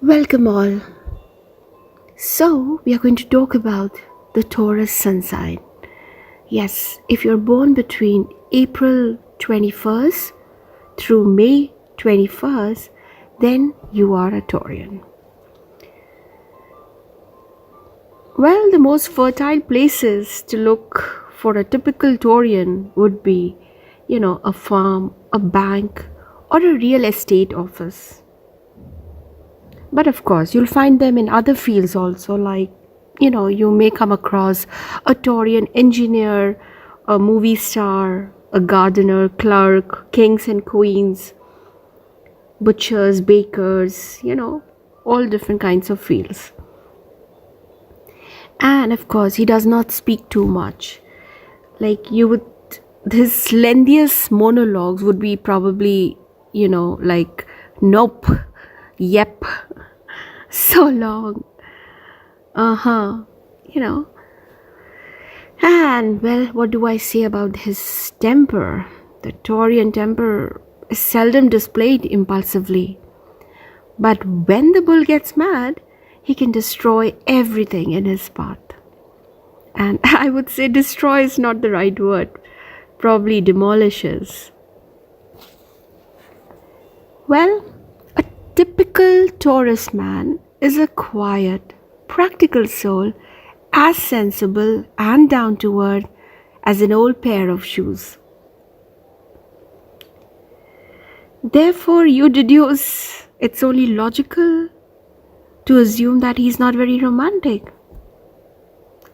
Welcome all. So, we are going to talk about the Taurus sun sign. Yes, if you're born between April 21st through May 21st, then you are a Taurian. Well, the most fertile places to look for a typical Taurian would be, a farm, a bank, or a real estate office. But of course, you'll find them in other fields also, like, you may come across a Taurian engineer, a movie star, a gardener, clerk, kings and queens, butchers, bakers, all different kinds of fields. And of course, he does not speak too much. Like, his lengthiest monologues would be probably, like, nope, yep, so long. Uh-huh. You know. And well, what do I say about his temper? The Taurian temper is seldom displayed impulsively. But when the bull gets mad, he can destroy everything in his path. And I would say destroy is not the right word. Probably demolishes. Well, a typical Taurus man is a quiet, practical soul, as sensible and down to earth as an old pair of shoes. Therefore, you deduce it's only logical to assume that he's not very romantic.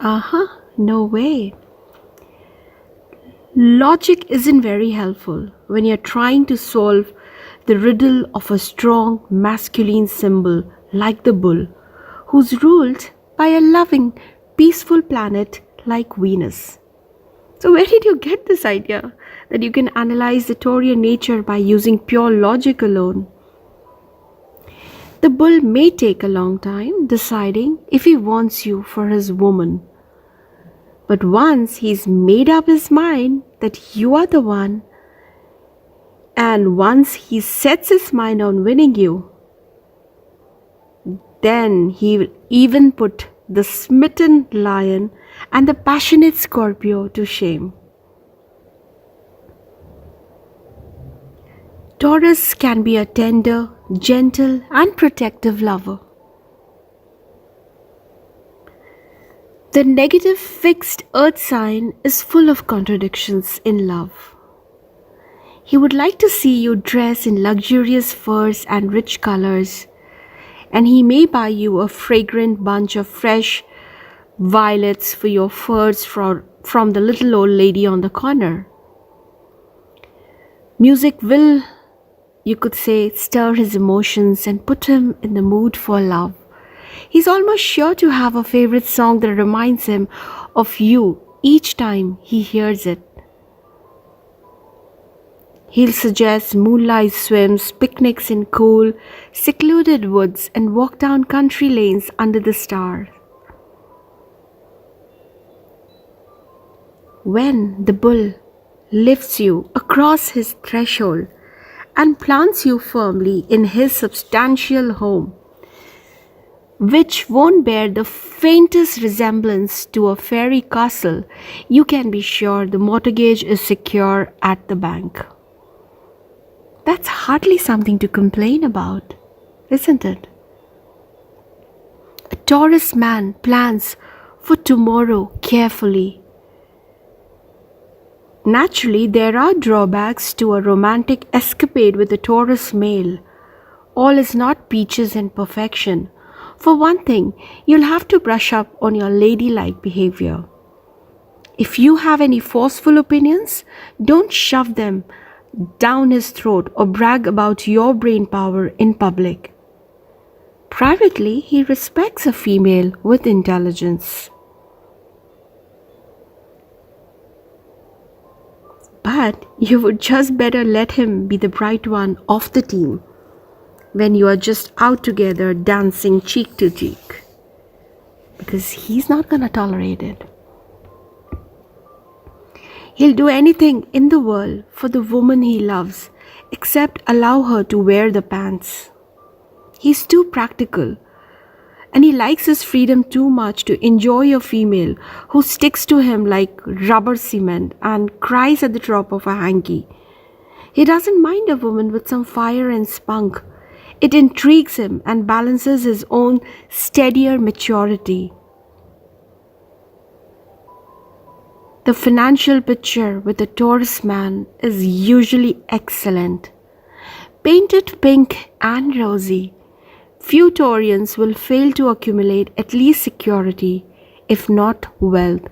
No way. Logic isn't very helpful when you're trying to solve the riddle of a strong masculine symbol like the bull, who's ruled by a loving, peaceful planet like Venus. So, where did you get this idea that you can analyze the Taurian nature by using pure logic alone? The bull may take a long time deciding if he wants you for his woman. But once he's made up his mind that you are the one, and once he sets his mind on winning you, then he will even put the smitten lion and the passionate Scorpio to shame. Taurus can be a tender, gentle, and protective lover. The negative fixed earth sign is full of contradictions in love. He would like to see you dress in luxurious furs and rich colors, and he may buy you a fragrant bunch of fresh violets for your furs from the little old lady on the corner. Music will, you could say, stir his emotions and put him in the mood for love. He's almost sure to have a favorite song that reminds him of you each time he hears it. He'll suggest moonlight swims, picnics in cool, secluded woods, and walk down country lanes under the stars. When the bull lifts you across his threshold and plants you firmly in his substantial home, which won't bear the faintest resemblance to a fairy castle, you can be sure the mortgage is secure at the bank. That's hardly something to complain about, isn't it? A Taurus man plans for tomorrow carefully. Naturally, there are drawbacks to a romantic escapade with a Taurus male. All is not peaches and perfection. For one thing, you'll have to brush up on your ladylike behavior. If you have any forceful opinions, don't shove them down his throat or brag about your brain power in public. Privately, he respects a female with intelligence. But you would just better let him be the bright one of the team when you are just out together dancing cheek to cheek, because he's not gonna tolerate it. He'll do anything in the world for the woman he loves except allow her to wear the pants. He's too practical. And he likes his freedom too much to enjoy a female who sticks to him like rubber cement and cries at the drop of a hanky. He doesn't mind a woman with some fire and spunk. It intrigues him and balances his own steadier maturity. The financial picture with a Taurus man is usually excellent. Painted pink and rosy, few Taurians will fail to accumulate at least security, if not wealth.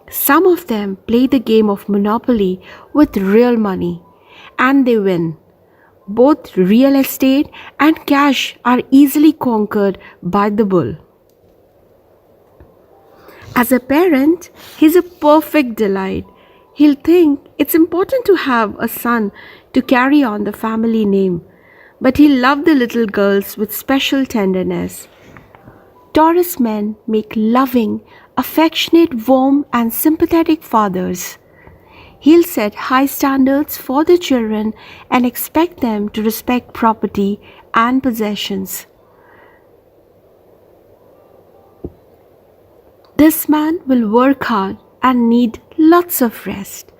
Some of them play the game of Monopoly with real money, and they win. Both real estate and cash are easily conquered by the bull. As a parent, he's a perfect delight. He'll think it's important to have a son to carry on the family name, but he'll love the little girls with special tenderness. Taurus men make loving, affectionate, warm, and sympathetic fathers. He'll set high standards for the children and expect them to respect property and possessions. This man will work hard and need lots of rest.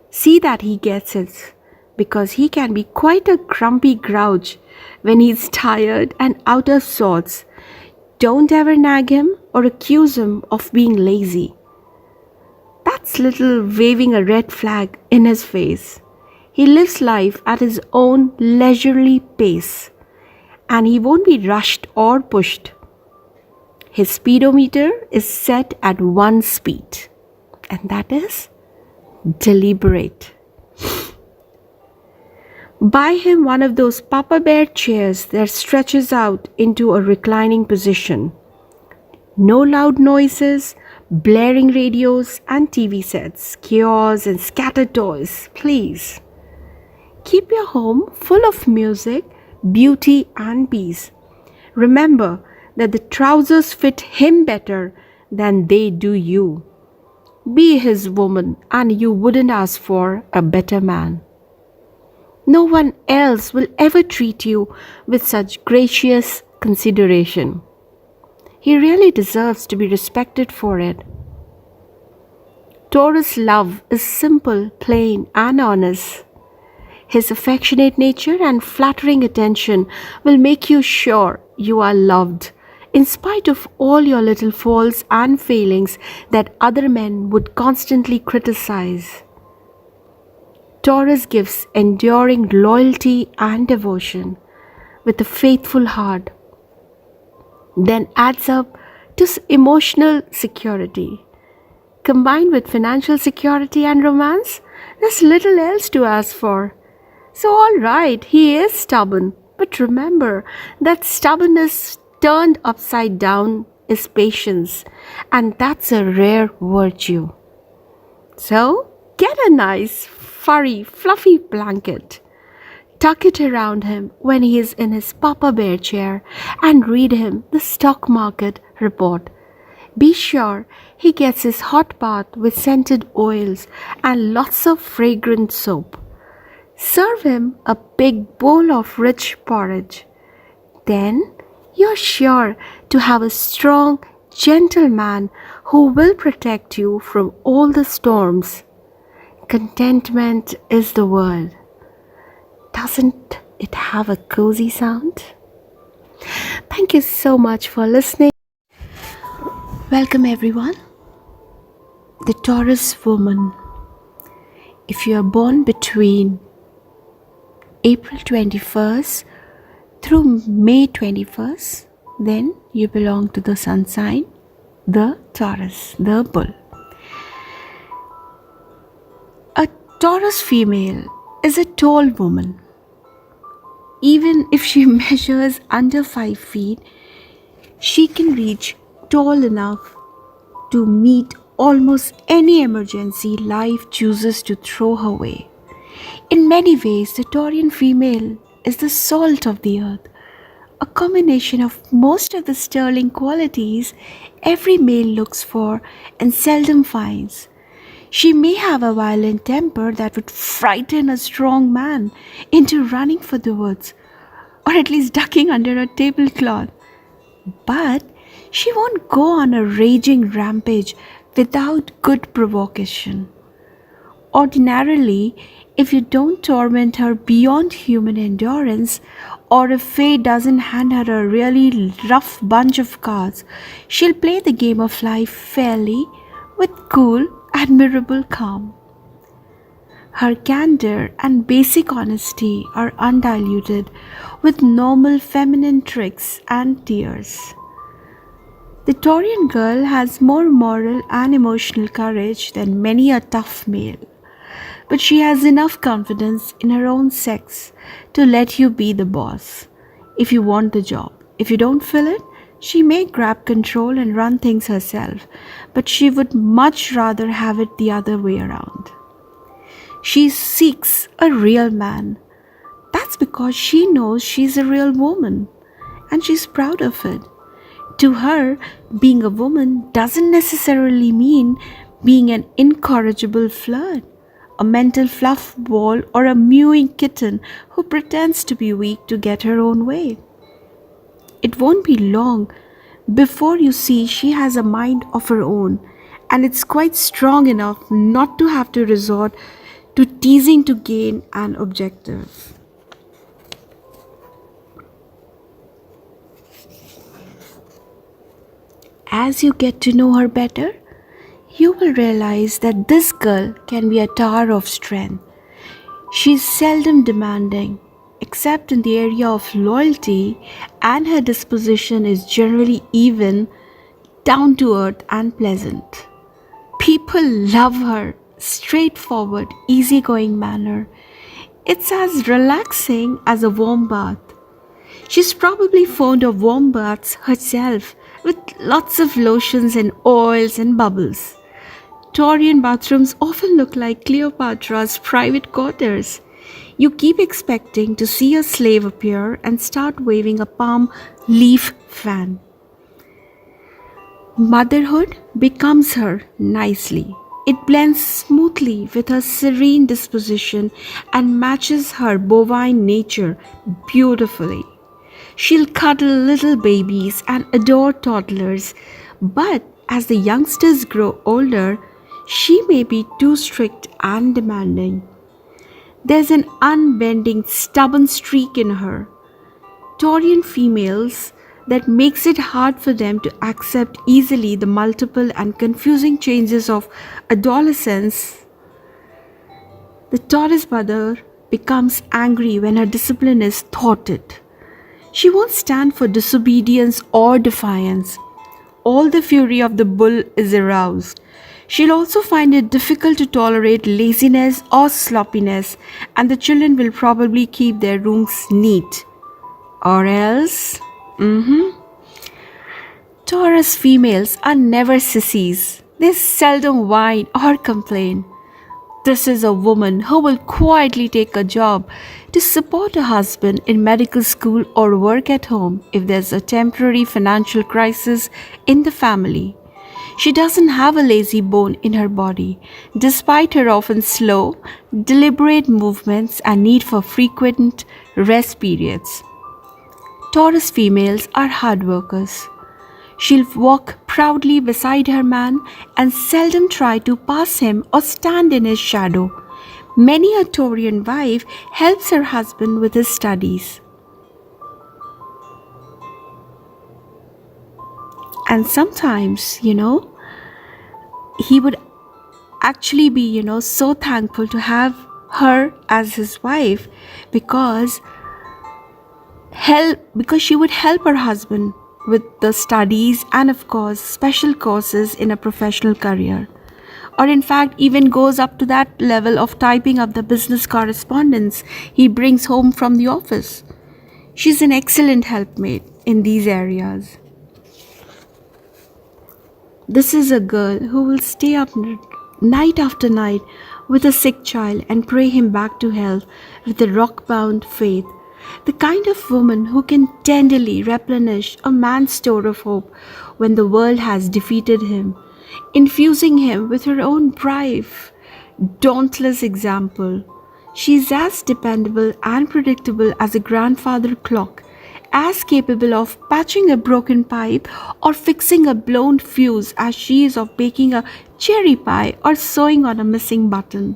See that he gets it, because he can be quite a grumpy grouch when he's tired and out of sorts. Don't ever nag him or accuse him of being lazy. That's little waving a red flag in his face. He lives life at his own leisurely pace, and he won't be rushed or pushed. His speedometer is set at one speed, and that is deliberate. Buy him one of those Papa Bear chairs that stretches out into a reclining position. No loud noises, blaring radios and TV sets, chaos and scattered toys, please. Keep your home full of music, beauty and peace. Remember that the trousers fit him better than they do you. Be his woman and you wouldn't ask for a better man. No one else will ever treat you with such gracious consideration. He really deserves to be respected for it. Taurus love is simple, plain, and honest. His affectionate nature and flattering attention will make you sure you are loved, in spite of all your little faults and failings that other men would constantly criticize. Taurus gives enduring loyalty and devotion with a faithful heart, then adds up to emotional security. Combined with financial security and romance, there's little else to ask for. So all right, he is stubborn, but remember that stubbornness turned upside down is patience, and that's a rare virtue. So get a nice, furry, fluffy blanket. Tuck it around him when he is in his Papa Bear chair and read him the stock market report. Be sure he gets his hot bath with scented oils and lots of fragrant soap. Serve him a big bowl of rich porridge. Then you're sure to have a strong, gentle man who will protect you from all the storms. Contentment is the word. Doesn't it have a cozy sound? Thank you so much for listening. Welcome everyone. The Taurus woman. If you are born between April 21st through May 21st, then you belong to the sun sign, the Taurus, the bull. A Taurus female is a tall woman. Even if she measures under 5 feet, she can reach tall enough to meet almost any emergency life chooses to throw her way. In many ways, the Taurian female is the salt of the earth, a combination of most of the sterling qualities every male looks for and seldom finds. She may have a violent temper that would frighten a strong man into running for the woods, or at least ducking under a tablecloth. But she won't go on a raging rampage without good provocation. Ordinarily, if you don't torment her beyond human endurance, or if fate doesn't hand her a really rough bunch of cards, she'll play the game of life fairly, with cool, admirable calm. Her candor and basic honesty are undiluted, with normal feminine tricks and tears. The Taurian girl has more moral and emotional courage than many a tough male, but she has enough confidence in her own sex to let you be the boss if you want the job. If you don't fill it, she may grab control and run things herself, but she would much rather have it the other way around. She seeks a real man. That's because she knows she's a real woman and she's proud of it. To her, being a woman doesn't necessarily mean being an incorrigible flirt, a mental fluff ball, or a mewing kitten who pretends to be weak to get her own way. It won't be long before you see she has a mind of her own, and it's quite strong enough not to have to resort to teasing to gain an objective. As you get to know her better, you will realize that this girl can be a tower of strength. She's seldom demanding, except in the area of loyalty, and her disposition is generally even, down to earth, and pleasant. People love her straightforward, easygoing manner. It's as relaxing as a warm bath. She's probably fond of warm baths herself, with lots of lotions and oils and bubbles. Taurian bathrooms often look like Cleopatra's private quarters. You keep expecting to see a slave appear and start waving a palm leaf fan. Motherhood becomes her nicely. It blends smoothly with her serene disposition and matches her bovine nature beautifully. She'll cuddle little babies and adore toddlers, but as the youngsters grow older, she may be too strict and demanding. There's an unbending, stubborn streak in her. Taurian females that makes it hard for them to accept easily the multiple and confusing changes of adolescence. The Taurus mother becomes angry when her discipline is thwarted. She won't stand for disobedience or defiance. All the fury of the bull is aroused. She'll also find it difficult to tolerate laziness or sloppiness, and the children will probably keep their rooms neat. Or else, Taurus females are never sissies. They seldom whine or complain. This is a woman who will quietly take a job to support her husband in medical school or work at home if there's a temporary financial crisis in the family. She doesn't have a lazy bone in her body, despite her often slow, deliberate movements and need for frequent rest periods. Taurus females are hard workers. She'll walk proudly beside her man and seldom try to pass him or stand in his shadow. Many a Taurian wife helps her husband with his studies. And sometimes, he would actually be, so thankful to have her as his wife because she would help her husband with the studies and of course special courses in a professional career, or in fact even goes up to that level of typing up the business correspondence he brings home from the office. She's an excellent helpmate in these areas. This is a girl who will stay up night after night with a sick child and pray him back to health with a rock-bound faith. The kind of woman who can tenderly replenish a man's store of hope when the world has defeated him, infusing him with her own brave, dauntless example. She's as dependable and predictable as a grandfather clock, as capable of patching a broken pipe or fixing a blown fuse as she is of baking a cherry pie or sewing on a missing button.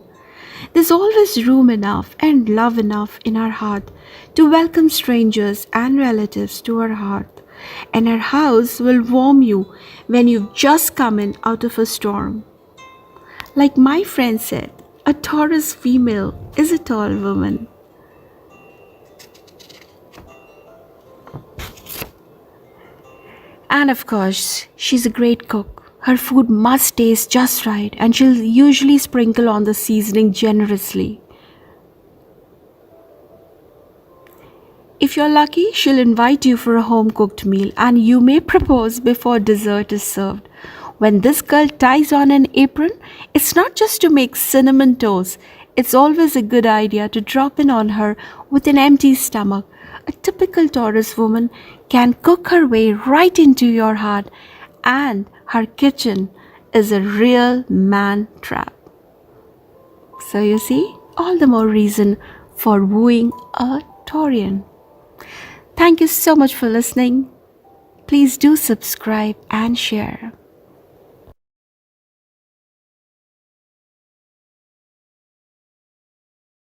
There's always room enough and love enough in her heart to welcome strangers and relatives to her hearth, and her house will warm you when you've just come in out of a storm. Like my friend said, a Taurus female is a tall woman. And of course, she's a great cook. Her food must taste just right, and she'll usually sprinkle on the seasoning generously. If you're lucky, she'll invite you for a home cooked meal, and you may propose before dessert is served. When this girl ties on an apron, it's not just to make cinnamon toast, it's always a good idea to drop in on her with an empty stomach. A typical Taurus woman can cook her way right into your heart, and her kitchen is a real man trap. So, you see, all the more reason for wooing a Taurian. Thank you so much for listening. Please do subscribe and share.